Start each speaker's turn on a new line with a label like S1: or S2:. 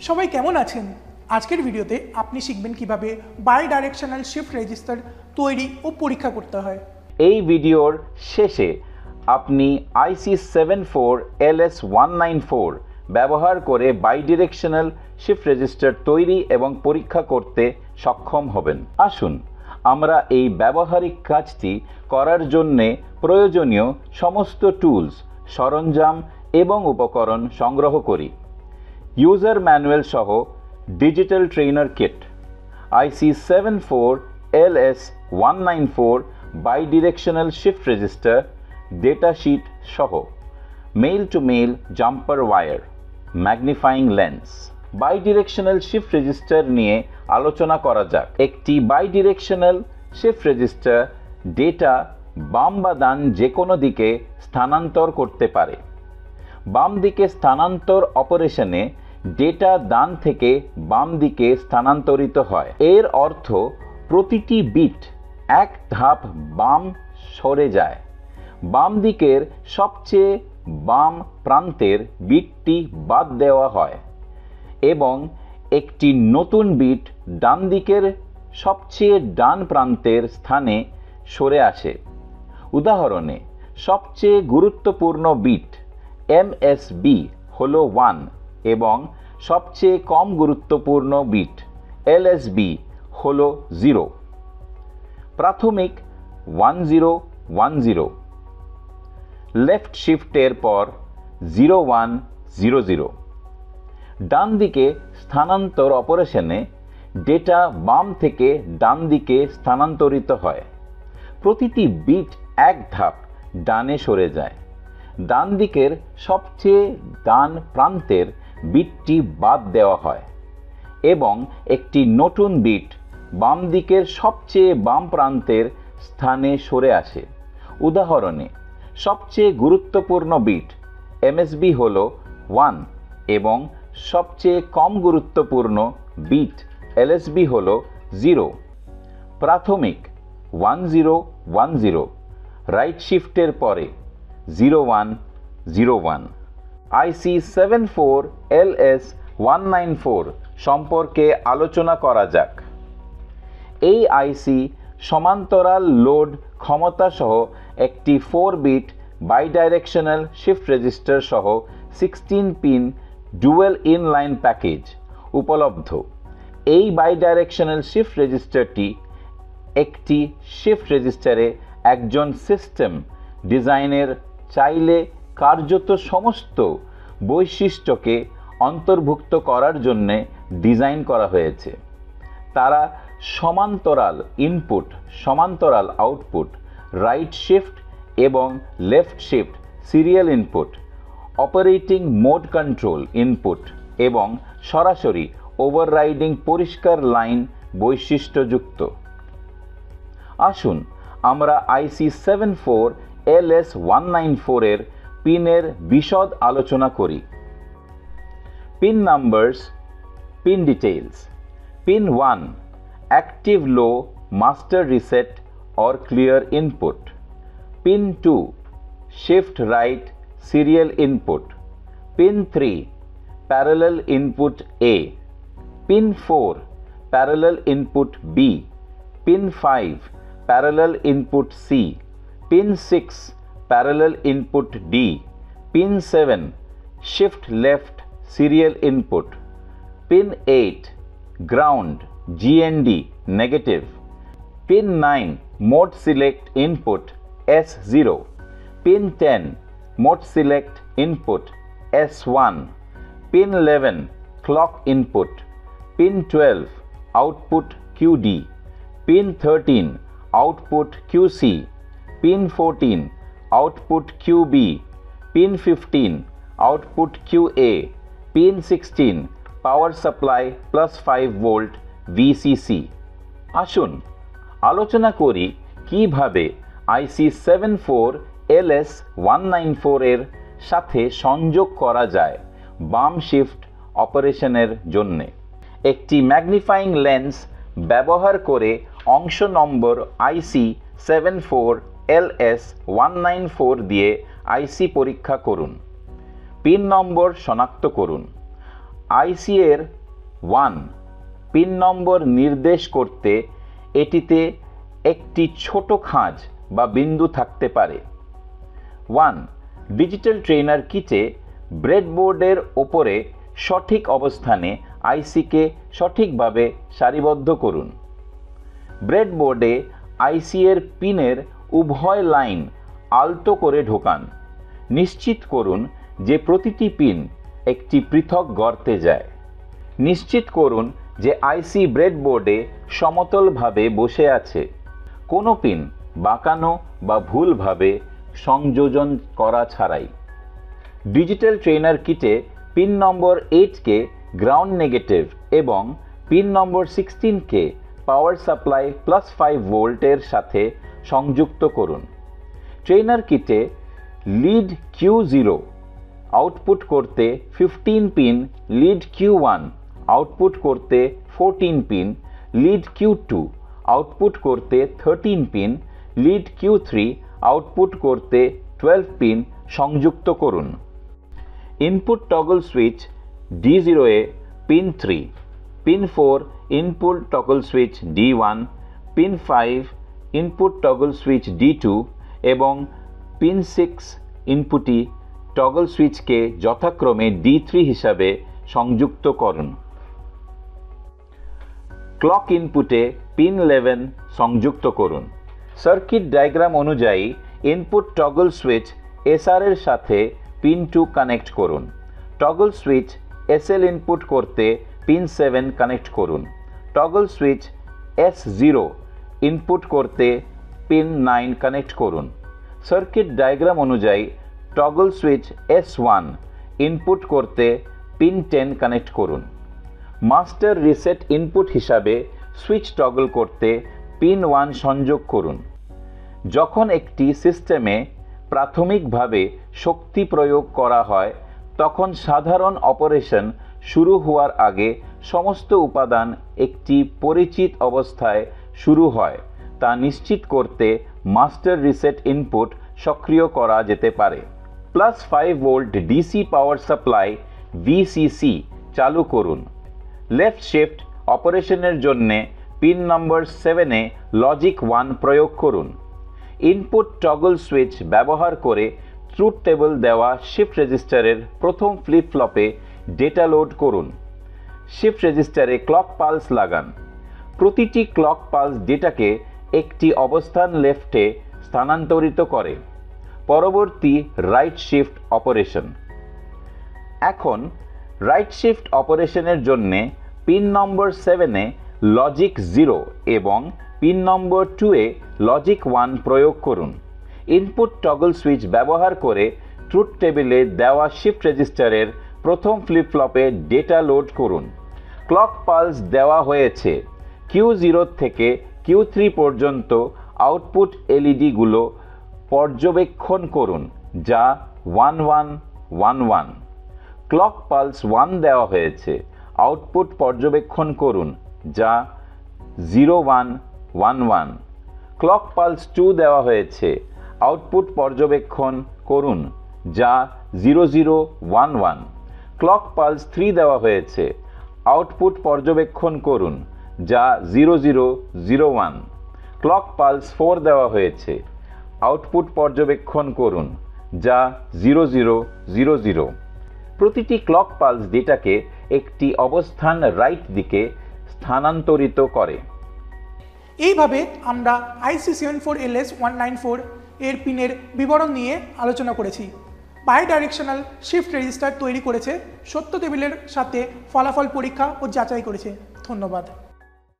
S1: সবাই কেমন আছেন? আজকের ভিডিওতে আপনি শিখবেন কিভাবে বাই ডাইরেকশনাল শিফট রেজিস্টার তৈরি ও পরীক্ষা করতে হয়।
S2: এই ভিডিওর শেষে আপনি IC74LS194 ব্যবহার করে বাইডিরেকশনাল শিফট রেজিস্টার তৈরি এবং পরীক্ষা করতে সক্ষম হবেন। আসুন আমরা এই ব্যবহারিক কাজটি করার জন্যে প্রয়োজনীয় সমস্ত টুলস, সরঞ্জাম এবং উপকরণ সংগ্রহ করি। ইউজার ম্যানুয়াল সহ digital trainer kit, IC74LS194 bidirectional shift register data sheet সহ male to male jumper wire, magnifying lens. Bidirectional shift register নিয়ে আলোচনা করা যাক। একটি বাইডিরেকশনাল শিফট রেজিস্টার ডেটা বাম বা ডান যে কোনো দিকে স্থানান্তর করতে পারে। বাম দিকে স্থানান্তর অপারেশনে ডেটা ডান থেকে বাম দিকে স্থানান্তরিত হয়। এর অর্থ প্রতিটি বিট এক ধাপ বাম সরে যায়। বাম দিকের সবচেয়ে বাম প্রান্তের বিটটি বাদ দেওয়া হয় এবং একটি নতুন বিট ডান দিকের সবচেয়ে ডান প্রান্তের স্থানে সরে আসে। উদাহরণে, সবচেয়ে গুরুত্বপূর্ণ বিট MSB হল 1 এবং সবচেয়ে কম গুরুত্বপূর্ণ বিট LSB হল 0। প্রাথমিক 1010, লেফট শিফটের পর 0100। ডান দিকে স্থানান্তর অপারেশনে ডেটা বাম থেকে ডান দিকে স্থানান্তরিত হয়। প্রতিটি বিট এক ধাপ ডানে সরে যায়। ডান দিকের সবচেয়ে ডান প্রান্তের বিটটি বাদ দেওয়া হয় এবং একটি নতুন বিট বাম দিকের সবচেয়ে বাম প্রান্তের স্থানে সরে আসে। উদাহরণে, সবচেয়ে গুরুত্বপূর্ণ বিট MSB হল 1 এবং সবচেয়ে কম গুরুত্বপূর্ণ বিট LSB হল 0। প্রাথমিক 1010, রাইট শিফটের পরে 0101। IC74LS194 সম্পর্কে আলোচনা করা যাক। এই আইসি সমান্তরাল লোড ক্ষমতা সহ একটি 4-বিট বাইডাইরেকশনাল শিফট রেজিস্টার সহ 16 পিন ডুয়েল ইনলাইন প্যাকেজ উপলব্ধ। এই বাইডাইরেকশনাল শিফট রেজিস্টারটি একটি শিফট রেজিস্টারে একজন সিস্টেম ডিজাইনের চাইলে কার্যত সমস্ত বৈশিষ্ট্যকে অন্তর্ভুক্ত করার জন্য ডিজাইন করা হয়েছে। তারা সমান্তরাল ইনপুট, সমান্তরাল আউটপুট, রাইট শিফট এবং left shift serial input, operating mode control input এবং সরাসরি ওভাররাইডিং পরিষ্কার লাইন বৈশিষ্ট্যযুক্ত। আসুন আমরা IC74LS194 এর পিনের বিশদ আলোচনা করি। Pin numbers, pin details. Pin 1, active low master reset or clear input. Pin 2, shift right serial input. Pin 3, parallel input A. Pin 4, parallel input B. Pin 5, parallel input C. Pin 6, parallel input D. Pin 7, shift left serial input. Pin 8, ground GND negative. Pin 9, mode select input S0. Pin 10, mode select input S1. Pin 11, clock input. Pin 12, output QD. Pin 13, output QC. Pin 14, output QB. Pin 15, output QA. Pin 16, power supply plus 5 volt VCC। আসুন আলোচনা করি কিভাবে IC74LS194 এর সাথে সংযোগ করা যায় বাম শিফট অপারেশনের জন্য। একটি ম্যাগনিফাইং লেন্স ব্যবহার করে অংশ নম্বর IC74LS194 দিয়ে আইসি পরীক্ষা করুন। পিন নম্বর শনাক্ত করুন। আইসি এর 1 পিন নম্বর নির্দেশ করতে এটিতে একটি ছোট খাঁজ বা বিন্দু থাকতে পারে। 1 ডিজিটাল ট্রেনার কিটে ব্রেডবোর্ডের ওপরে সঠিক অবস্থানে আইসিকে সঠিকভাবে সারিবদ্ধ করুন। ব্রেডবোর্ডে আইসি এর পিনের উভয় লাইন আলতো করে ঢোকান। নিশ্চিত করুন যে প্রতিটি পিন একটি পৃথক গর্তে যায়। নিশ্চিত করুন যে আইসি ব্রেডবোর্ডে সমতলভাবে বসে আছে। কোনো পিন বাঁকানো বা ভুলভাবে সংযোজন করা ছাড়াই। ডিজিটাল ট্রেনার কিটে পিন নম্বর 8কে গ্রাউন্ড নেগেটিভ এবং পিন নম্বর 16কে পাওয়ার সাপ্লাই +5 ভোল্টের সাথে সংযুক্ত করুন। ট্রেনার কিটে লিড Q0 আউটপুট করতে 15 পিন, লিড Q1 আউটপুট করতে 14 পিন, লিড Q2 আউটপুট করতে 13 পিন, লিড Q3 আউটপুট করতে 12 পিন সংযুক্ত করুন। ইনপুট টগল সুইচ D0 এ pin 3, pin 4 input toggle switch D1, pin 5 input toggle switch D2 এবং pin 6 ইনপুটই toggle সুইচকে যথাক্রমে D3 হিসাবে সংযুক্ত করুন। ক্লক ইনপুটে পিন 11 সংযুক্ত করুন। সার্কিট ডায়াগ্রাম অনুযায়ী ইনপুট টগল সুইচ SR এর সাথে পিন 2 কানেক্ট করুন। টগল সুইচ SL ইনপুট করতে পিন 7 কানেক্ট করুন। টগল সুইচ S0 ইনপুট করতে পিন 9 কানেক্ট করুন। সার্কিট ডায়াগ্রাম অনুযায়ী টগল সুইচ S1 ইনপুট করতে পিন 10 কানেক্ট করুন। মাস্টার রিসেট ইনপুট হিসাবে সুইচ টগল করতে পিন 1 সংযোগ করুন। যখন একটি সিস্টেমে প্রাথমিকভাবে শক্তি প্রয়োগ করা হয় তখন সাধারণ অপারেশন শুরু হওয়ার আগে সমস্ত উপাদান একটি পরিচিত অবস্থায় শুরু হয় তা নিশ্চিত করতে মাস্টার রিসেট ইনপুট সক্রিয় করা যেতে পারে। +5 volt DC power supply VCC চালু করুন। লেফট শিফট অপারেশনের জন্য পিন নম্বর 7 এ লজিক 1 প্রয়োগ করুন। ইনপুট টগল সুইচ ব্যবহার করে ট্রুথ টেবল দেওয়া শিফট রেজিস্টারের প্রথম ফ্লিপ ফ্লপে ডেটা লোড করুন। শিফট রেজিস্টারে ক্লক পালস লাগান। প্রতিটি ক্লক পালস ডেটাকে একটি অবস্থান লেফটে স্থানান্তরিত করে। পরবর্তী রাইট শিফট অপারেশন। এখন রাইট শিফট অপারেশনের জন্য পিন নম্বর 7 এ লজিক 0 এবং পিন নম্বর 2 এ লজিক 1 প্রয়োগ করুন। ইনপুট টগল সুইচ ব্যবহার করে ট্রুথ টেবিলে দেওয়া শিফট রেজিস্টারের প্রথম ফ্লিপ ফ্লপে ডেটা লোড করুন। ক্লক পালস দেওয়া হয়েছে। Q0 থেকে Q3 পর্যন্ত আউটপুট এলইডিগুলো পর্যবেক্ষণ করুন যা 1111। ক্লক পালস 1 দেওয়া হয়েছে। আউটপুট পর্যবেক্ষণ করুন যা 0111। ক্লক পালস 2 দেওয়া হয়েছে। আউটপুট পর্যবেক্ষণ করুন যা 0011। ক্লক পালস 3 দেওয়া হয়েছে। আউটপুট পর্যবেক্ষণ করুন যা 0001। ক্লক পালস 4 দেওয়া হয়েছে। আউটপুট পর্যবেক্ষণ করুন যা 0000। প্রতিটি ক্লক পালস ডেটাকে একটি অবস্থান রাইট দিকে স্থানান্তরিত করে।
S1: এইভাবে আমরা IC74LS194 এর পিনের বিবরণ নিয়ে আলোচনা করেছি। বাই ডাইরেকশনাল শিফট রেজিস্টার তৈরি করেছে, সত্য টেবিলের সাথে ফলাফল পরীক্ষা ও যাচাই করেছে। ধন্যবাদ।